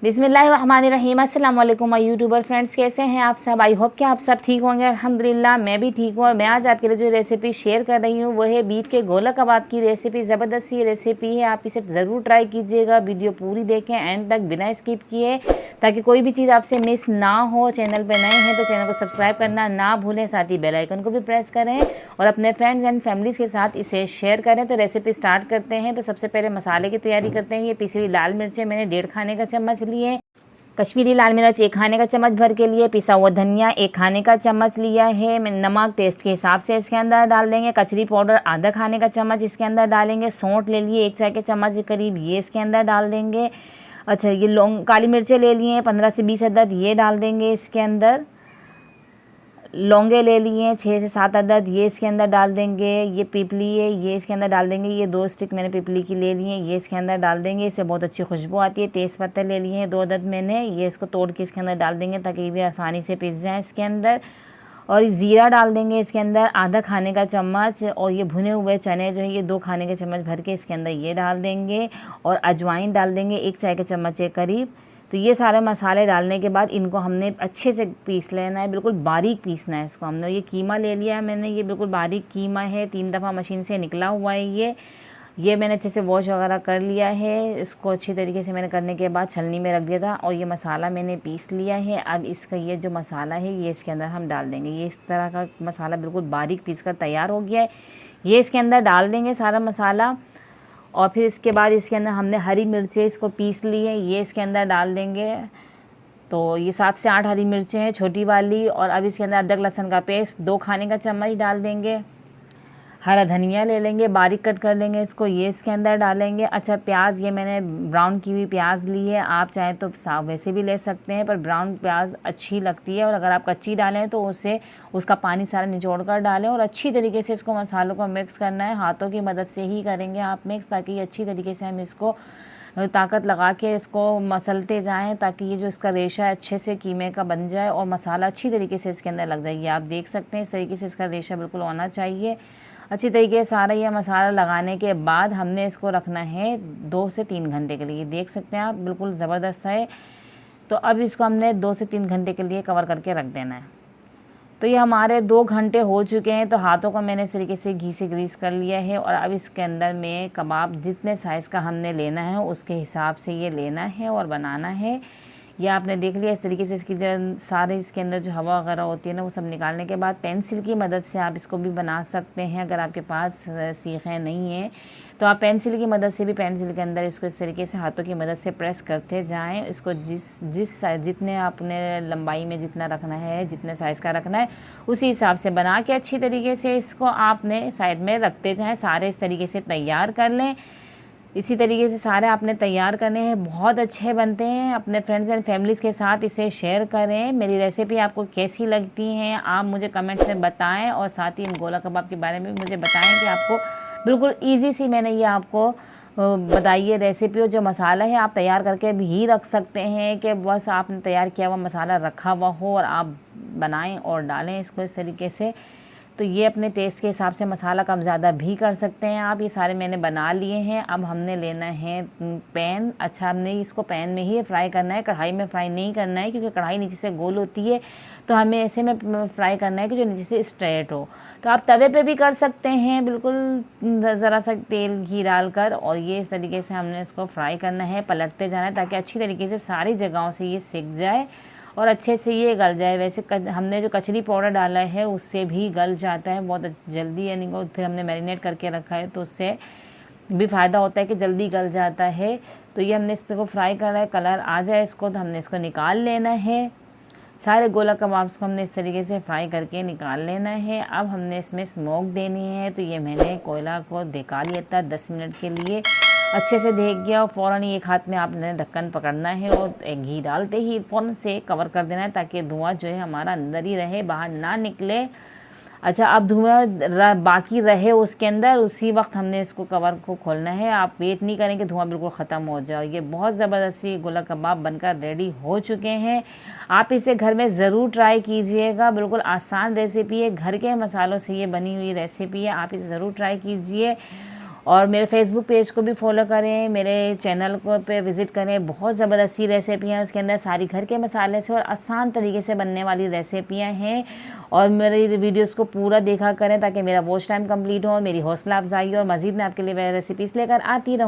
बिस्मिल्लाहिर्रहमानिर्रहीम। अस्सलाम वालेकुम माय यूट्यूबर फ्रेंड्स, कैसे हैं आप सब। आई होप कि आप सब ठीक होंगे। अल्हम्दुलिल्लाह मैं भी ठीक हूँ। और मैं आज आपके लिए जो रेसिपी शेयर कर रही हूँ वो है बीट के गोला कबाब की रेसिपी। ज़बरदस्त सी रेसिपी है, आप इसे ज़रूर ट्राई कीजिएगा। वीडियो पूरी देखें एंड तक बिना स्किप किए, ताकि कोई भी चीज़ आपसे मिस ना हो। चैनल पर नए हैं तो चैनल को सब्सक्राइब करना ना भूलें, साथ ही बेल आइकन को भी प्रेस करें और अपने फ्रेंड्स एंड फैमिलीज़ के साथ इसे शेयर करें। तो रेसिपी स्टार्ट करते हैं। तो सबसे पहले मसाले की तैयारी करते हैं। ये पिसी हुई लाल मिर्चें मैंने 1.5 खाने का चम्मच लिए, कश्मीरी लाल मिर्च 1 खाने का चम्मच भर के लिए, पिसा हुआ धनिया 1 खाने का चम्मच लिया है। नमक टेस्ट के हिसाब से इसके अंदर डाल देंगे। कचरी पाउडर आधा खाने का चम्मच इसके अंदर डालेंगे। सौंठ ले लिए 1 चाय के चम्मच के करीब, ये इसके अंदर डाल देंगे। अच्छा, ये लौंग काली मिर्चें ले लिए 15 से 20 अदद, ये डाल देंगे इसके अंदर। लौंगे ले लिए 6 से 7 अदद, ये इसके अंदर डाल देंगे। ये पिपली है, ये इसके अंदर डाल देंगे। ये 2 स्टिक मैंने पिपली की ले लिए, ये इसके अंदर डाल देंगे। इससे बहुत अच्छी खुशबू आती है। तेज़ पत्ते ले लिए हैं 2 अदद मैंने, ये इसको तोड़ के इसके अंदर डाल देंगे ताकि ये भी आसानी से पिस जाए इसके अंदर। और ज़ीरा डाल देंगे इसके अंदर आधा खाने का चम्मच। और ये भुने हुए चने जो है ये 2 खाने के चम्मच भर के इसके अंदर ये डाल देंगे। और अजवाइन डाल देंगे 1 चाय के चम्मच के करीब। तो ये सारे मसाले डालने के बाद इनको हमने अच्छे से पीस लेना है, बिल्कुल बारीक पीसना है इसको। हमने ये कीमा ले लिया है मैंने, ये बिल्कुल बारीक कीमा है, 3 दफ़ा मशीन से निकला हुआ है ये मैंने अच्छे से वॉश वगैरह कर लिया है। इसको अच्छी तरीके से मैंने करने के बाद छलनी में रख दिया था और ये मसाला मैंने पीस लिया है। अब इसका ये जो मसाला है ये इसके अंदर हम डाल देंगे। ये इस तरह का मसाला बिल्कुल बारीक पीस कर तैयार हो गया है, ये इसके अंदर डाल देंगे सारा मसाला। और फिर इसके बाद इसके अंदर हमने हरी मिर्चें इसको पीस ली है, ये इसके अंदर डाल देंगे। तो ये 7 से 8 हरी मिर्चें हैं छोटी वाली। और अब इसके अंदर अदरक लहसुन का पेस्ट 2 खाने का चम्मच डाल देंगे। हरा धनिया ले लेंगे, बारीक कट कर लेंगे इसको, ये इसके अंदर डालेंगे। अच्छा, प्याज ये मैंने ब्राउन की हुई प्याज ली है, आप चाहें तो वैसे भी ले सकते हैं, पर ब्राउन प्याज अच्छी लगती है। और अगर आप कच्ची डालें तो उसका पानी सारा निचोड़ कर डालें। और अच्छी तरीके से इसको मसालों को मिक्स करना है, हाथों की मदद से ही करेंगे आप मिक्स, ताकि अच्छी तरीके से हम इसको ताकत लगा के इसको मसलते जाएं, ताकि ये जो इसका रेशा अच्छे से कीमे का बन जाए और मसाला अच्छी तरीके से इसके अंदर लग जाए। ये आप देख सकते हैं इस तरीके से इसका रेशा बिल्कुल होना चाहिए। अच्छी तरीके से सारा ये मसाला लगाने के बाद हमने इसको रखना है 2 से 3 घंटे के लिए। देख सकते हैं आप, बिल्कुल ज़बरदस्त है। तो अब इसको हमने 2 से 3 घंटे के लिए कवर करके रख देना है। तो ये हमारे 2 घंटे हो चुके हैं। तो हाथों को मैंने इस तरीके से घी से ग्रीस कर लिया है। और अब इसके अंदर में कबाब जितने साइज़ का हमने लेना है उसके हिसाब से ये लेना है और बनाना है। यह आपने देख लिया इस तरीके से इसकी जो सारे इसके अंदर जो हवा वगैरह होती है ना वो सब निकालने के बाद पेंसिल की मदद से आप इसको भी बना सकते हैं। अगर आपके पास सीखें नहीं है तो आप पेंसिल की मदद से भी पेंसिल के अंदर इसको इस तरीके से हाथों की मदद से प्रेस करते जाएं। इसको जितने आपने लंबाई में जितना रखना है, जितने साइज़ का रखना है, उसी हिसाब से बना के अच्छी तरीके से इसको आपने साइड में रखते जाएं। सारे इस तरीके से तैयार कर लें। इसी तरीके से सारे आपने तैयार करने हैं, बहुत अच्छे बनते हैं। अपने फ्रेंड्स एंड फैमिलीज़ के साथ इसे शेयर करें। मेरी रेसिपी आपको कैसी लगती हैं आप मुझे कमेंट्स में बताएं। और साथ ही इन गोला कबाब के बारे में भी मुझे बताएं कि आपको बिल्कुल ईजी सी मैंने ये आपको बताइए रेसिपी। और जो मसाला है आप तैयार करके भी रख सकते हैं, कि बस आपने तैयार किया हुआ मसाला रखा हुआ हो और आप बनाएँ और डालें इसको इस तरीके से। तो ये अपने टेस्ट के हिसाब से मसाला कम ज़्यादा भी कर सकते हैं आप। ये सारे मैंने बना लिए हैं। अब हमने लेना है पैन। अच्छा, हमने इसको पैन में ही फ्राई करना है, कढ़ाई में फ्राई नहीं करना है, क्योंकि कढ़ाई नीचे से गोल होती है। तो हमें ऐसे में फ्राई करना है कि जो नीचे से स्ट्रेट हो। तो आप तवे पे भी कर सकते हैं, बिल्कुल ज़रा सा तेल घी डालकर। और ये इस तरीके से हमने इसको फ्राई करना है, पलटते जाना है ताकि अच्छी तरीके से सारी जगहों से ये सिक जाए और अच्छे से ये गल जाए। वैसे हमने जो कचरी पाउडर डाला है उससे भी गल जाता है बहुत जल्दी, यानी कि फिर हमने मैरिनेट करके रखा है तो उससे भी फ़ायदा होता है कि जल्दी गल जाता है। तो ये हमने इसको फ्राई करा है, कलर आ जाए इसको तो हमने इसको निकाल लेना है। सारे गोला कबाब्स को हमने इस तरीके से फ्राई करके निकाल लेना है। अब हमने इसमें स्मोक देनी है। तो ये मैंने कोयला को दिखा लिया था 10 मिनट के लिए, अच्छे से देख गया। और फ़ौरन एक हाथ में आपने ढक्कन पकड़ना है और घी डालते ही फ़ौरन से कवर कर देना है, ताकि धुआं जो है हमारा अंदर ही रहे, बाहर ना निकले। अच्छा, अब धुआं बाकी रहे उसके अंदर, उसी वक्त हमने इसको कवर को खोलना है। आप वेट नहीं करें कि धुआं बिल्कुल ख़त्म हो जाए। ये बहुत ज़बरदस्ती गोला कबाब बनकर रेडी हो चुके हैं। आप इसे घर में ज़रूर ट्राई कीजिएगा, बिल्कुल आसान रेसिपी है, घर के मसालों से ये बनी हुई रेसिपी है। आप इसे ज़रूर ट्राई कीजिए। और मेरे फेसबुक पेज को भी फॉलो करें, मेरे चैनल को पे विज़िट करें। बहुत ज़बरदस्ती रेसिपी हैं, उसके अंदर सारी घर के मसाले से और आसान तरीके से बनने वाली रेसिपियाँ हैं। और मेरी वीडियोस को पूरा देखा करें ताकि मेरा वॉच टाइम कंप्लीट हो, मेरी हौसला अफजाई हो और मज़ीद मैं आपके लिए रेसिपीज़ लेकर आती रहूँ।